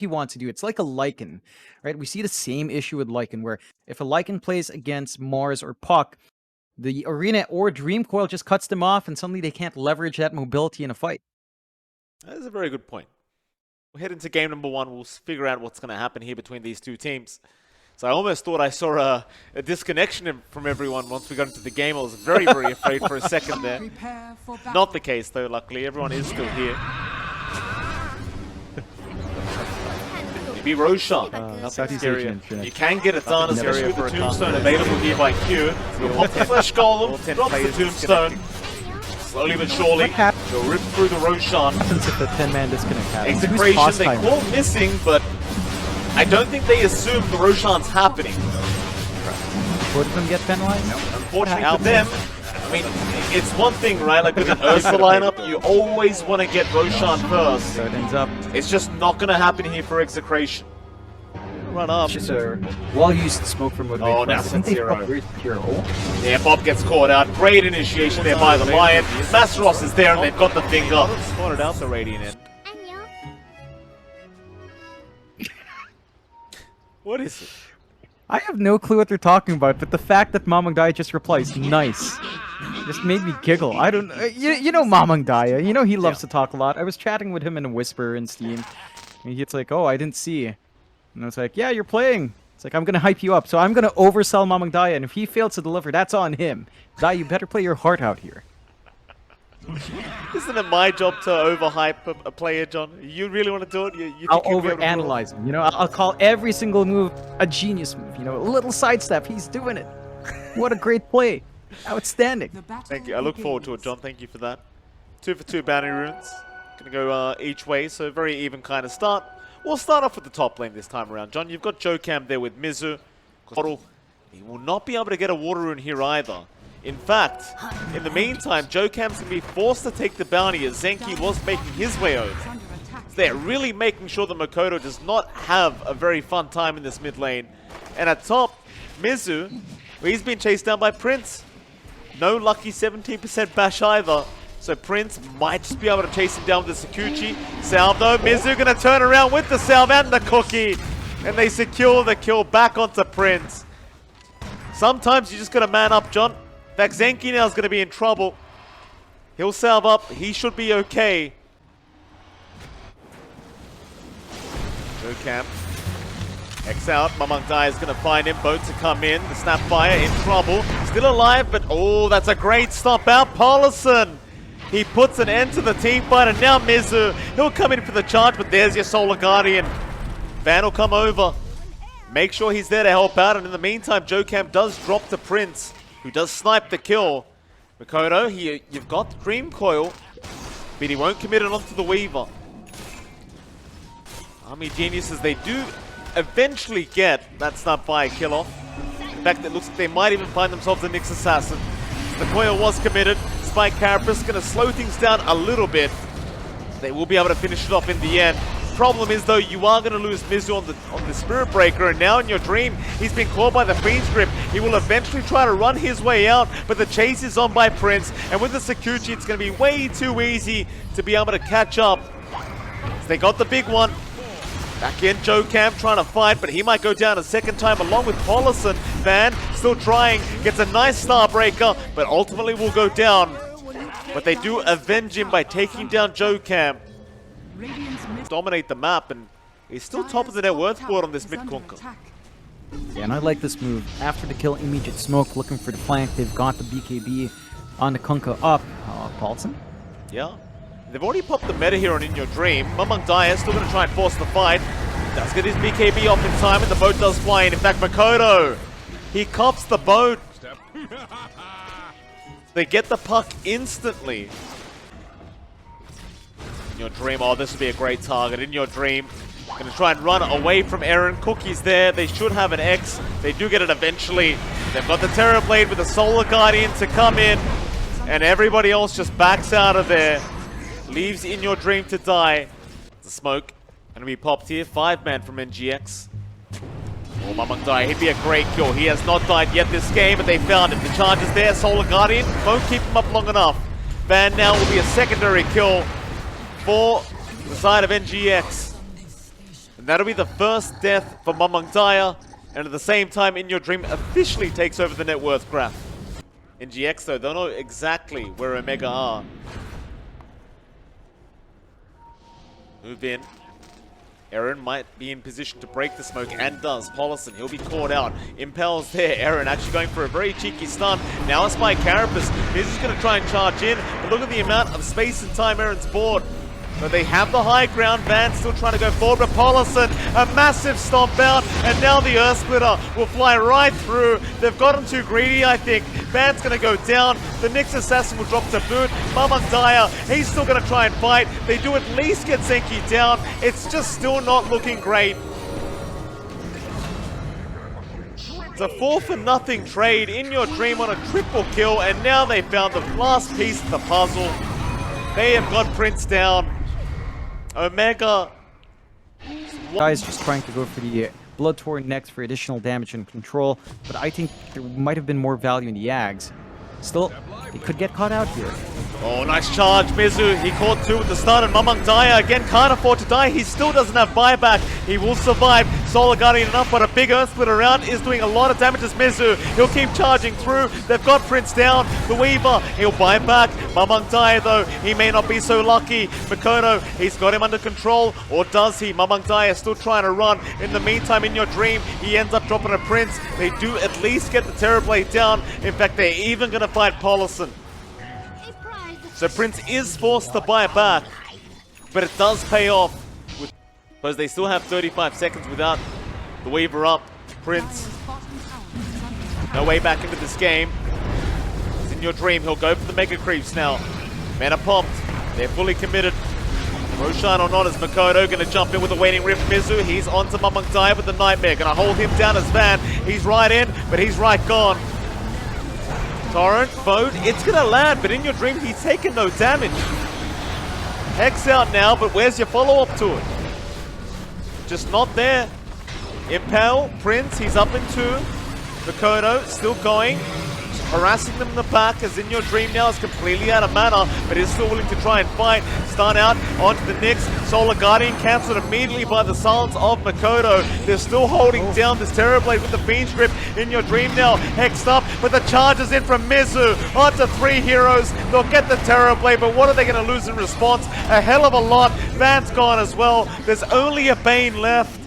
he wants to do. It's like a Lycan, right? We see the same issue with Lycan, where if a Lycan plays against Mars or Puck, the Arena or Dream Coil just cuts them off, and suddenly they can't leverage that mobility in a fight. That is a very good point. We'll head into game number 1. We'll figure out what's going to happen here between these two teams. So I almost thought I saw a disconnection from everyone once we got into the game. I was very, very afraid for a second there. Not the case, though, luckily. Everyone is still here. Maybe Roshan. Nothing scary. You can get it done, especially with the Tombstone available here by Q. You'll pop the Flesh Golem, drop the Tombstone. Slowly but surely, you'll rip through the Roshan. Since if the 10-man disconnect happens. Execration, they call missing, but I don't think they assume the Roshan's happening. Both of them get penalized? No. Unfortunately for them, I mean, it's one thing, right? Like with an Ursa lineup, you always want to get Roshan first. So it ends up. It's just not going to happen here for Execration. Run up. Just a well-used smoke from motivation. Oh, now it's 0. Hero. Yeah, Bob gets caught out. Great initiation there by the Lion. Masteros is there and they've got the finger. Spotted out the Radiant end. What is it? I have no clue what they're talking about, but the fact that Mamang Daya just replies, nice, just made me giggle. I don't you know Mamang Daya, you know he loves to talk a lot. I was chatting with him in a whisper in Steam, and he's like, oh, I didn't see. And I was like, yeah, you're playing. It's like, I'm going to hype you up, so I'm going to oversell Mamang Daya, and if he fails to deliver, that's on him. Daya, you better play your heart out here. Isn't it my job to overhype a player, John? You really want to do it? You I'll overanalyze him. You know, I'll call every single move a genius move. You know, a little sidestep. He's doing it. What a great play. Outstanding. Thank you. I look forward to it, John. Thank you for that. 2 for 2 bounty runes. Gonna go each way, so very even kind of start. We'll start off with the top lane this time around, John. You've got Jokam there with Mizu. He will not be able to get a water rune here either. In fact, in the meantime, Jokam's going to be forced to take the bounty as Zenki was making his way over. So they're really making sure that Makoto does not have a very fun time in this mid lane. And at top, Mizu, he's been chased down by Prince. No lucky 17% bash either. So Prince might just be able to chase him down with the Sakuchi. Salve though, Mizu going to turn around with the salve and the cookie. And they secure the kill back onto Prince. Sometimes you just got to man up, John. In fact, Zenki now is going to be in trouble. He'll salve up. He should be okay. Jokam. X out. Mamang Daya is going to find him. Boat to come in. The Snapfire in trouble. Still alive, but oh, that's a great stop out. Paulison. He puts an end to the team fight, and now Mizu. He'll come in for the charge, but there's your Solar Guardian. Van will come over. Make sure he's there to help out, and in the meantime, Jokam does drop to Prince, who does snipe the kill. Makoto, you've got the Dream Coil, but he won't commit it onto the Weaver. Army Geniuses, they do eventually get that Snapfire kill off. In fact, it looks like they might even find themselves a Nyx Assassin. The coil was committed. Spike Carapace going to slow things down a little bit. They will be able to finish it off in the end. Problem is though, you are going to lose Mizu on the Spirit Breaker, and now in your dream, he's been caught by the Fiend's Grip. He will eventually try to run his way out, but the chase is on by Prince, and with the Sakuchi, it's going to be way too easy to be able to catch up. So they got the big one. Back in, Jokam trying to fight, but he might go down a second time along with Paulison. Van still trying, gets a nice Starbreaker, but ultimately will go down. But they do avenge him by taking down Jokam. Dominate the map, and he's still top of the net worth board on this mid-conquer. Yeah, and I like this move. After the kill, immediate smoke, looking for the flank. They've got the BKB on the Kunkka up. Paulson? Yeah. They've already popped the meta here on In Your Dream. Mamang Daya still going to try and force the fight. Does get his BKB off in time, and the boat does fly in. In fact, Makoto, he cops the boat. They get the puck instantly. In Your Dream, oh, this would be a great target. In Your Dream, going to try and run away from Aaron. Cookie's there. They should have an X. They do get it eventually. They've got the Terror Blade with the Solar Guardian to come in, and everybody else just backs out of there. Leaves In Your Dream to die. The smoke going to be popped here. 5-man from NGX. Oh, Mamang Daya, he'd be a great kill. He has not died yet this game, but they found him. The charge is there. Solar Guardian won't keep him up long enough. Van now will be a secondary kill for the side of NGX. And that'll be the first death for MLPDOTA, and at the same time, In Your Dream officially takes over the net worth graph. NGX, though, they'll know exactly where Omega are. Move in. Aaron might be in position to break the smoke, and does. Paulison, he'll be caught out. Impel's there. Aaron actually going for a very cheeky stun. Now it's by Carapace. He's just going to try and charge in, but look at the amount of space and time Aaron's board. But they have the high ground. Van still trying to go forward, but Paulison, a massive stomp out, and now the Earth Splitter will fly right through. They've gotten too greedy, I think. Van's going to go down. The Nyx Assassin will drop to boot. MLPDOTA, he's still going to try and fight. They do at least get Senki down. It's just still not looking great. It's a 4-for-0 trade. In Your Dream on a triple kill, and now they found the last piece of the puzzle. They have got Prince down. Omega. Guys just trying to go for the Blood Torrent next for additional damage and control, but I think there might have been more value in the Yags. Still, they could get caught out here. Oh, nice charge, Mizu. He caught two with the stun, and MLPDOTA again can't afford to die. He still doesn't have buyback. He will survive. Solar Guardian enough, but a big Earth Split around is doing a lot of damage as Mizu. He'll keep charging through. They've got Prince down. The Weaver, he'll buy back. MLPDOTA, though, he may not be so lucky. Mikoto, he's got him under control, or does he? MLPDOTA still trying to run. In the meantime, In Your Dream, he ends up dropping a Prince. They do at least get the Terrorblade down. In fact, they're even going to fight Paulison. So Prince is forced to buy back, but it does pay off. Because they still have 35 seconds without the Weaver up. Prince, no way back into this game. It's In Your Dream. He'll go for the Mega Creeps now. Mana pumped. They're fully committed. Roshan or not, is Mikoto going to jump in with a waiting Rift. Mizu, he's onto MLPDOTA with the Nightmare. Going to hold him down as Van. He's right in, but he's right gone. Torrent, Vote, it's gonna land, but In Your Dream, he's taken no damage. Hex out now, but where's your follow-up to it? Just not there. Impel, Prince, he's up in 2. Mikoto, still going. Harassing them in the back as In Your Dream now is completely out of mana, but is still willing to try and fight. Stun out onto the Nyx. Solar Guardian cancelled immediately by the silence of Mikoto. They're still holding down this Terrorblade with the Fiend's Grip. In Your Dream now hexed up, but the charge is in from Mizu. Onto 3 heroes. They'll get the Terrorblade, but what are they going to lose in response? A hell of a lot. Van's gone as well. There's only a Bane left.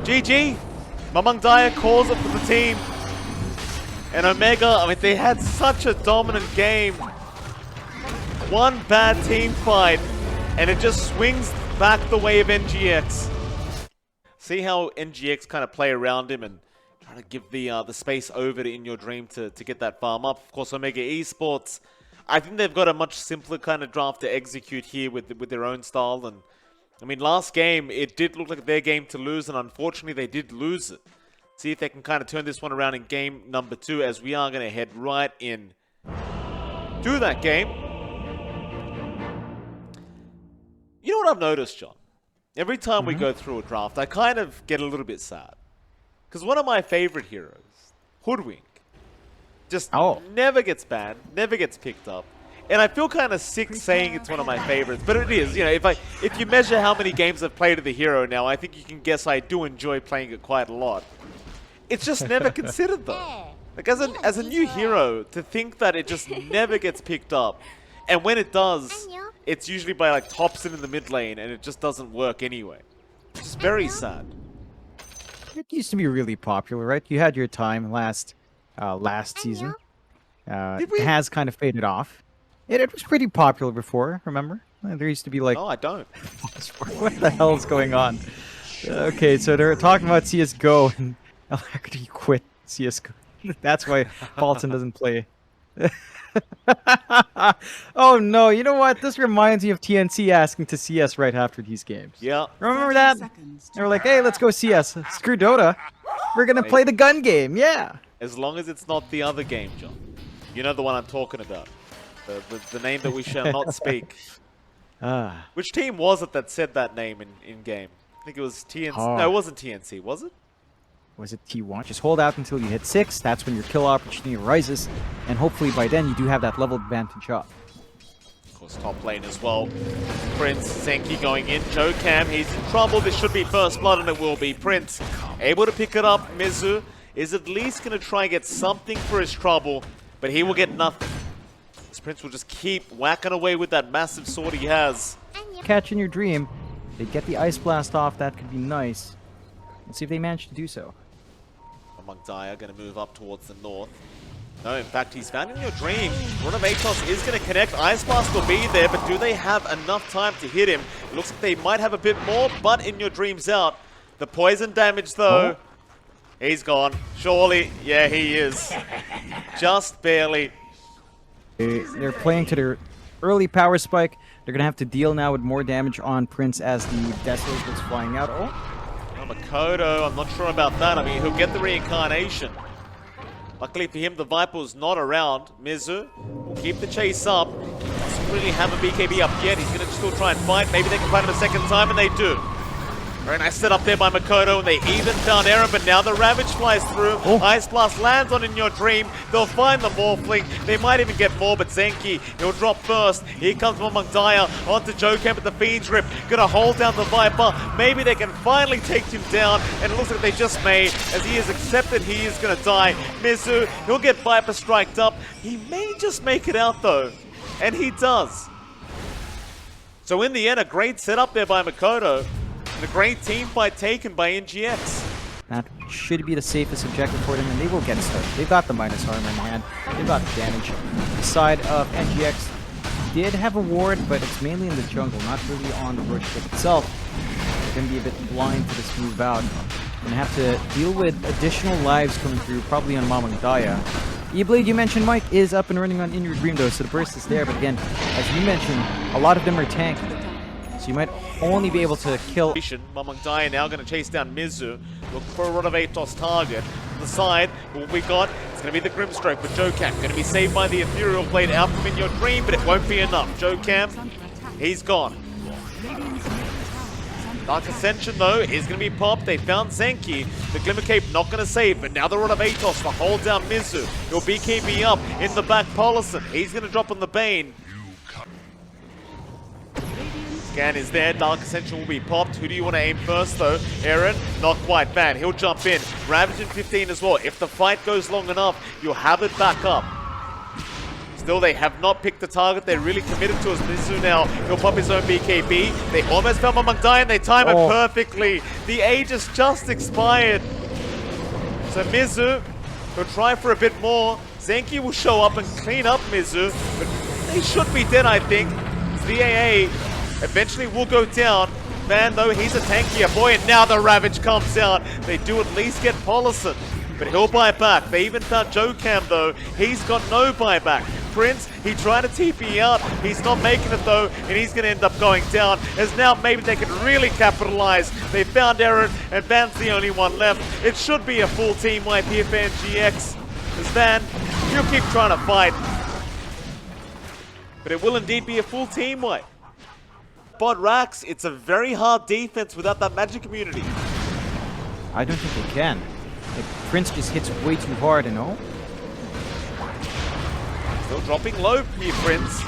GG. MLPDOTA calls it for the team. And Omega, I mean, they had such a dominant game. One bad team fight, and it just swings back the way of NGX. See how NGX kind of play around him and try to give the space over to In Your Dream to get that farm up. Of course, Omega Esports, I think they've got a much simpler kind of draft to execute here with their own style. And I mean, last game, it did look like their game to lose, and unfortunately, they did lose it. See if they can kind of turn this one around in game number 2, as we are going to head right in to that game. You know what I've noticed, John? Every time we go through a draft, I kind of get a little bit sad. Because one of my favorite heroes, Hoodwink, just never gets banned, never gets picked up. And I feel kind of sick saying it's one of my favorites, but it is. You know, if you measure how many games I've played of the hero now, I think you can guess I do enjoy playing it quite a lot. It's just never considered, though. Like, as a new hero, to think that it just never gets picked up, and when it does, it's usually by, like, Thompson in the mid lane, and it just doesn't work anyway. It's just very sad. It used to be really popular, right? You had your time last season. It has kind of faded off. It was pretty popular before, remember? There used to be, like... No, I don't. What the hell is going on? Okay, so they're talking about CSGO, and Alacrity quit CSGO. That's why Paulson doesn't play. Oh no, you know what? This reminds me of TNC asking to CS right after these games. Yeah. Remember that? They were like, hey, let's go CS. Screw Dota. We're gonna play the gun game, yeah. As long as it's not the other game, John. You know the one I'm talking about. The name that we shall not speak. Which team was it that said that name in game? I think it was TNC. Oh. No, it wasn't TNC, was it? Was it T1? Just hold out until you hit 6. That's when your kill opportunity arises. And hopefully by then you do have that level advantage up. course, top lane as well. Prince, Zenki going in. joKam, he's in trouble. This should be first blood, and it will be. Prince able to pick it up. Mizu is at least going to try and get something for his trouble, but he will get nothing. This Prince will just keep whacking away with that massive sword he has. Catch in your dream. They get the Ice Blast off. That could be nice. Let's see if they manage to do so. MLPDOTA going to move up towards the north. No, in fact, he's found in your dream. One of Atos is going to connect. Ice Blast will be there, but do they have enough time to hit him? It looks like they might have a bit more, but in your dream's out. The poison damage, though, he's gone. Surely, yeah, he is. Just barely. They're playing to their early power spike. They're going to have to deal now with more damage on Prince as the Desolate was flying out. Oh, Makoto, I'm not sure about that. I mean, he'll get the reincarnation. Luckily for him, the Viper was not around. Mizu will keep the chase up. He doesn't really have a BKB up yet. He's going to still try and fight. Maybe they can fight him a second time, and they do. Very nice setup there by Makoto, and they even found Aaron, but now the Ravage flies through. Ice Blast lands on In Your Dream. They'll find the Morphling. They might even get more, but Zenki, he'll drop first. Here comes MLPDOTA onto joKam with the Fiend's Grip. Gonna hold down the Viper. Maybe they can finally take him down, and it looks like they just may, as he has accepted he is gonna die. Mizu, he'll get Viper striked up. He may just make it out though, and he does. So in the end, a great setup there by Makoto. And a great team fight taken by NGX. that should be the safest objective for them, and they will get started. They've got the minus armor in hand. They've got the damage. The side of NGX did have a ward, but it's mainly in the jungle, not really on the Roach ship itself. They're going to be a bit blind to this move out. Going to have to deal with additional lives coming through, probably on MLPDOTA. E-Blade, you mentioned, Mike, is up and running on In Your Dream, though, so the burst is there. But again, as you mentioned, a lot of them are tanky. So you might only be able to kill... MLPDOTA now going to chase down Mizu. Look for a run of Atos target. On the side, what we got, it's going to be the Grimstroke, but joKam going to be saved by the Ethereal Blade out from In Your Dream, but it won't be enough. joKam, he's gone. Dark Ascension, though, is going to be popped. They found Zenki. The Glimmer Cape not going to save, but now the run of Atos to hold down Mizu. He'll BKB up in the back. Paulison, he's going to drop on the Bane. Scan is there. Dark Ascension will be popped. Who do you want to aim first, though? Aaron, not quite bad. He'll jump in. Ravage in 15 as well. If the fight goes long enough, you'll have it back up. Still, they have not picked the target. They're really committed to us. Mizu now, he'll pop his own BKB. They almost found MLPDOTA and they time it perfectly. The age has just expired. So Mizu will try for a bit more. Zenki will show up and clean up Mizu, but they should be dead, I think. The AA eventually will go down. Man, though, he's a tankier boy, and now the Ravage comes out. They do at least get Paulison, but he'll buy back. They even found joKam, though. He's got no buyback. Prince, he tried to TP out. He's not making it, though, and he's going to end up going down. As now maybe they can really capitalize. They found Aaron, and Van's the only one left. It should be a full team wipe here for NGX. As Van, he'll keep trying to fight. But it will indeed be a full team wipe. But Rax, it's a very hard defense without that magic community. I don't think they can. Like, Prince just hits way too hard, you know? Still dropping low here, Prince.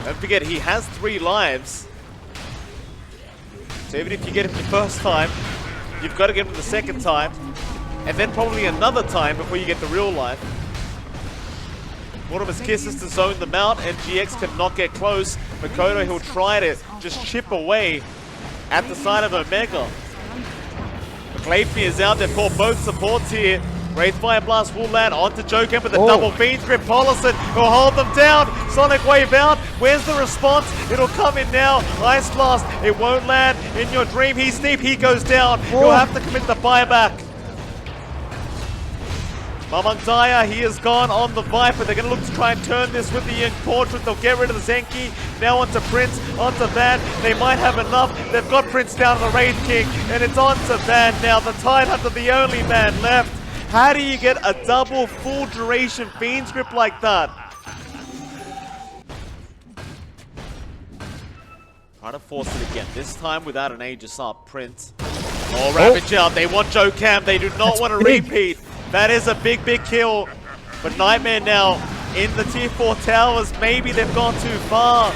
Don't forget, he has 3 lives. So even if you get him the first time, you've got to get him the second time. And then probably another time before you get the real life. Mortimer's Kiss is to zone them out, and GX cannot get close. Makoto, he'll try to just chip away at the side of Omega. McLeafney is out there for both supports here. Wraithfire Blast will land onto joKam with a double Fiend's Grip. Paulison will hold them down. Sonic Wave out. Where's the response? It'll come in now. Ice Blast, it won't land. In Your Dream, he's steep, he goes down. He'll have to commit the buyback. MLPDOTA, he is gone on the Viper. They're going to look to try and turn this with the Young Portrait. They'll get rid of the Zenki. Now onto Prince, onto Van. They might have enough. They've got Prince down on the Wraith King, and it's onto Van now. The Tidehunter, the only man left. How do you get a double full duration Fiend's Grip like that? Trying to force it again. This time without an Aegis up. Prince. Oh, Ravage out. They want joKam. They do not want to repeat. That is a big, big kill. But Nightmare now in the tier 4 towers. Maybe they've gone too far.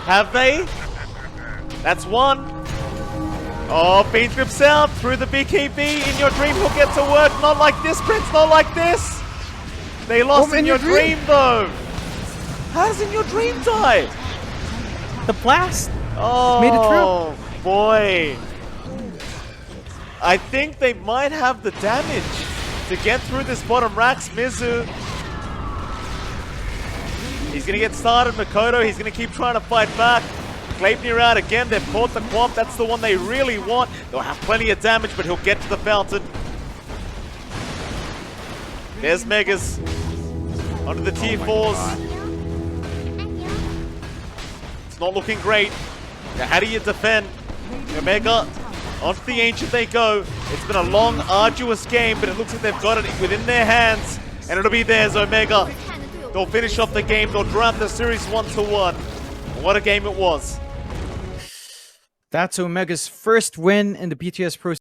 Have they? That's one. Oh, being trips out through the BKB. In your dream, he'll get to work. Not like this, Prince. Not like this. They lost in your dream, though. How does in your dream die? The blast Oh, made it true. Boy. I think they might have the damage to get through this bottom racks. Mizu. He's going to get started. Makoto, he's going to keep trying to fight back. Gleipnir out again. They've caught the Quamp. That's the one they really want. They'll have plenty of damage, but he'll get to the fountain. There's Megas. Onto the tier 4s. It's not looking great. Now, how do you defend? Omega, onto the Ancient they go. It's been a long, arduous game, but it looks like they've got it within their hands. And it'll be theirs, Omega. They'll finish off the game. They'll draw out the series 1-1. What a game it was. That's Omega's first win in the BTS Pro